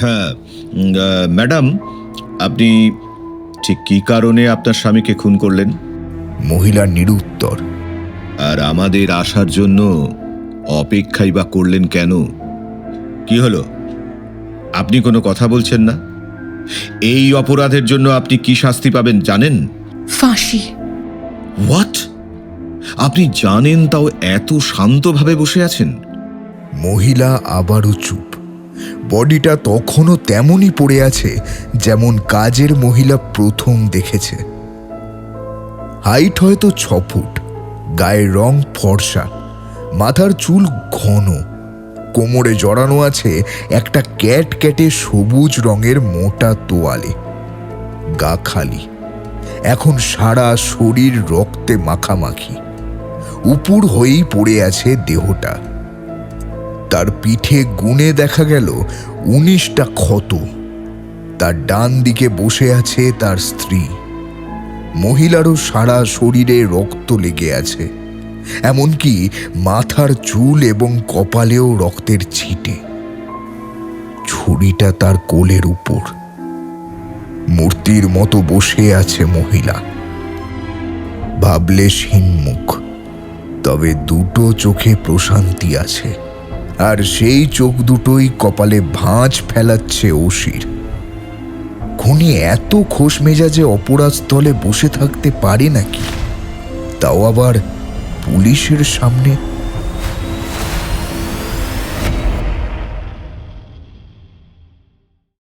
হ্যাঁ, ম্যাডাম, আপনি ঠিক কী কারণে আপনার স্বামীকে খুন করলেন? মহিলা নিরুত্তর। আর আমাদের আসার জন্য অপেক্ষাই বা করলেন কেন? কি হলো, আপনি কোনো কথা বলছেন না? এই অপরাধের জন্য আপনি কি শাস্তি পাবেন জানেন? ফাঁসি। হোয়াট? আপনি জানেন তাও এত শান্তভাবে বসে আছেন? মহিলা আবারও চুপ। বডিটা তখনও তেমনই পড়ে আছে যেমন কাজের মহিলা প্রথম দেখেছে। হাইট হয়তো 6 ফুট, গায়ের রং ফর্সা, মাথার চুল ঘন, কোমরে জড়ানো আছে একটা ক্যাটে সবুজ রঙের মোটা তোয়ালে। গা খালি, এখন সারা শরীর রক্তে মাখামাখি, উপুর হয়েই পড়ে আছে দেহটা। তার পিঠে গুনে দেখা গেল 19টা ক্ষত। তার ডান দিকে বসে আছে তার স্ত্রী। মহিলারও সারা শরীরে রক্ত লেগে আছে, এমনকি মাথার চুল এবং কপালেও রক্তের ছিটে। ছুরিটা তার কোলের উপর। মূর্তির মতো বসে আছে মহিলা, ভাবলে হিন্মুখ, তবে দুটো চোখে প্রশান্তি আছে, আর সেই চোখ দুটোই কপালে ভাঁজ ফেলাচ্ছে অসির। খুনি এত খোশ মেজাজে অপরাধস্থলে বসে থাকতে পারে নাকি, তাও আবার পুলিশের সামনে?